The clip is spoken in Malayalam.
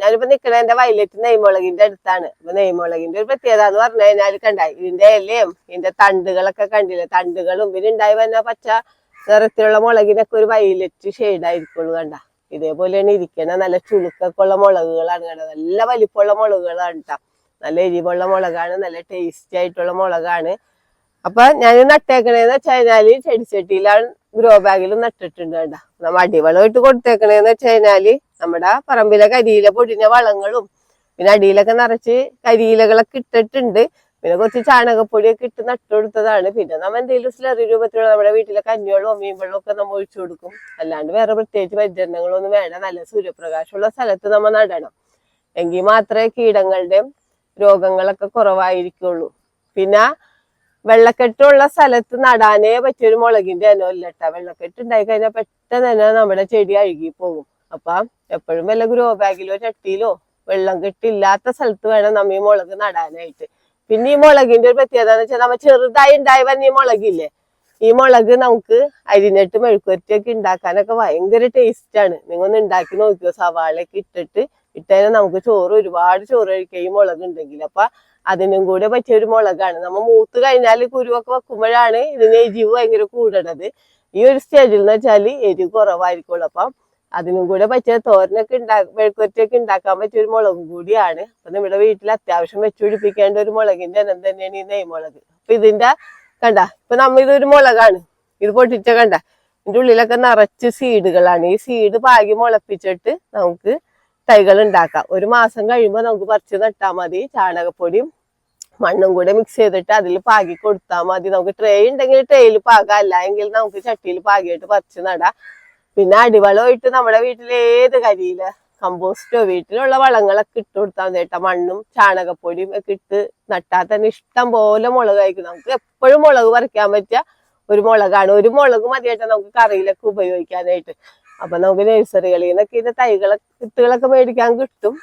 ഞാനിപ്പോ നിക്കണ എന്റെ വയലറ്റ് നെയ്മുളകിന്റെ അടുത്താണ്. അപ്പൊ നെയ്മുളകിന്റെ ഒരു പ്രത്യേകത എന്ന് പറഞ്ഞു കഴിഞ്ഞാൽ കണ്ടായി ഇതിന്റെ ഇലയും ഇതിന്റെ തണ്ടുകളൊക്കെ കണ്ടില്ലേ, തണ്ടുകളും പിന്നെ ഉണ്ടായി വന്ന പച്ച നിറത്തിലുള്ള മുളകിനൊക്കെ ഒരു വയലറ്റ് ഷെയ്ഡായിരിക്കുള്ളൂ. കണ്ട ഇതേപോലെയാണ് ഇരിക്കണ. നല്ല ചുളുക്കൊക്കെ ഉള്ള മുളകുകളാണ് കണ്ട, നല്ല വലിപ്പമുള്ള മുളകുകളാണ് കേട്ടോ. നല്ല എരിവുള്ള മുളകാണ്, നല്ല ടേസ്റ്റി ആയിട്ടുള്ള മുളകാണ്. അപ്പൊ ഞാൻ നട്ടേക്കണേന്ന് വെച്ച് കഴിഞ്ഞാല് ചെടിച്ചട്ടിയിലാണ്, ഗ്രോ ബാഗിലും നട്ടിട്ടുണ്ട് കേട്ടോ. നമ്മ അടിവളം ഇട്ട് കൊടുത്തേക്കണേന്ന് വെച്ച് കഴിഞ്ഞാല് നമ്മുടെ പറമ്പിലെ കരിയില പൊടിഞ്ഞ വളങ്ങളും പിന്നെ അടിയിലൊക്കെ നിറച്ച് കരിയിലകളൊക്കെ ഇട്ടിട്ടുണ്ട്. പിന്നെ കുറച്ച് ചാണകപ്പൊടിയൊക്കെ ഇട്ട് നട്ടുകൊടുത്തതാണ്. പിന്നെ നമ്മ എന്തെങ്കിലും സ്ലറി രൂപത്തിലുള്ള നമ്മുടെ വീട്ടിലെ കഞ്ഞിവെള്ളവും മീൻവെള്ളവും ഒക്കെ നമ്മൾ ഒഴിച്ചു കൊടുക്കും. അല്ലാണ്ട് വേറെ പ്രത്യേകിച്ച് പരിചരണങ്ങളൊന്നും വേണ്ട. നല്ല സൂര്യപ്രകാശമുള്ള സ്ഥലത്ത് നമ്മൾ നടണം. എങ്കിൽ മാത്രമേ കീടങ്ങളുടെയും രോഗങ്ങളൊക്കെ കുറവായിരിക്കുള്ളൂ. പിന്നെ വെള്ളക്കെട്ടുള്ള സ്ഥലത്ത് നടാനേ പറ്റിയൊരു മുളകിന്റെ ഇനമല്ല കേട്ടോ. വെള്ളക്കെട്ട് ഉണ്ടായി കഴിഞ്ഞാൽ പെട്ടെന്ന് തന്നെ നമ്മുടെ ചെടി അഴുകി പോകും. അപ്പൊ എപ്പോഴും വല്ല ഗ്രോ ബാഗിലോ ചട്ടിയിലോ വെള്ളം കെട്ടില്ലാത്ത സ്ഥലത്ത് വേണം നമ്മ ഈ മുളക് നടാനായിട്ട്. പിന്നെ ഈ മുളകിന്റെ ഒരു പ്രത്യേകത എന്ന് വെച്ചാൽ നമ്മ ചെറുതായി ഉണ്ടായി വന്ന ഈ മുളകില്ലേ, ഈ മുളക് നമുക്ക് അരിഞ്ഞിട്ട് മെഴുക്കുവരട്ടിയൊക്കെ ഉണ്ടാക്കാനൊക്കെ ഭയങ്കര ടേസ്റ്റ് ആണ്. നിങ്ങൾ ഒന്ന് ഉണ്ടാക്കി നോക്കിയോ. സവാളയൊക്കെ ഇട്ടതിന് നമുക്ക് ഒരുപാട് ചോറ് കഴിക്കുക ഈ മുളക് ഉണ്ടെങ്കിൽ. അപ്പൊ അതിനും കൂടെ പറ്റിയൊരു മുളകാണ്. നമ്മ മൂത്ത് കഴിഞ്ഞാൽ കുരുവൊക്കെ വെക്കുമ്പോഴാണ് ഇതിന് എരിവ് ഭയങ്കര കൂടണത്. ഈ ഒരു സ്റ്റേജിൽ എന്ന് വെച്ചാല് എരിവ് കുറവായിരിക്കുള്ളൂ. അപ്പം അതിനും കൂടെ പറ്റിയ തോരനൊക്കെ മെഴുക്കുവരട്ടിയൊക്കെ ഉണ്ടാക്കാൻ പറ്റിയൊരു മുളകും കൂടിയാണ്. അപ്പൊ നമ്മുടെ വീട്ടിൽ അത്യാവശ്യം വെച്ചുപിടിപ്പിക്കേണ്ട ഒരു മുളകിന്റെ ഇനം തന്നെയാണ് ഈ നെയ്മുളക്. അപ്പൊ ഇതിന്റെ കണ്ട, ഇപ്പൊ നമ്മ ഇതൊരു മുളകാണ്, ഇത് പൊട്ടിച്ച കണ്ട, ഇതിന്റെ ഉള്ളിലൊക്കെ നിറച്ച് സീഡുകളാണ്. ഈ സീഡ് പാകി മുളപ്പിച്ചിട്ട് നമുക്ക് തൈകൾ ഉണ്ടാക്കാം. ഒരു മാസം കഴിയുമ്പോൾ നമുക്ക് പറിച്ച് നട്ടാൽ മതി. ചാണകപ്പൊടിയും മണ്ണും കൂടെ മിക്സ് ചെയ്തിട്ട് അതിൽ പാകി കൊടുത്താൽ മതി. നമുക്ക് ട്രേ ഉണ്ടെങ്കിൽ ട്രേയിൽ പാകാം, അല്ല എങ്കിൽ നമുക്ക് ചട്ടിയിൽ പാകിയിട്ട് പറിച്ച് നടാം. പിന്നെ അടിവളമായിട്ട് നമ്മുടെ വീട്ടിലെ ഏത് കരിയില കമ്പോസ്റ്റോ വീട്ടിലുള്ള വളങ്ങളൊക്കെ ഇട്ട് കൊടുത്താൽ മതി കേട്ടോ. മണ്ണും ചാണകപ്പൊടിയും ഒക്കെ ഇട്ട് നട്ടാൽ തന്നെ ഇഷ്ടം പോലെ മുളക് കഴിക്കും. നമുക്ക് എപ്പോഴും മുളക് പറിക്കാൻ പറ്റിയ ഒരു മുളകാണ്. ഒരു മുളക് മതിയായിട്ട് നമുക്ക് കറിയിലൊക്കെ ഉപയോഗിക്കാനായിട്ട്. അപ്പൊ നമുക്ക് നഴ്സറികളിൽ നിന്നൊക്കെ ഇതിന്റെ വിത്തുകളൊക്കെ മേടിക്കാൻ കിട്ടും.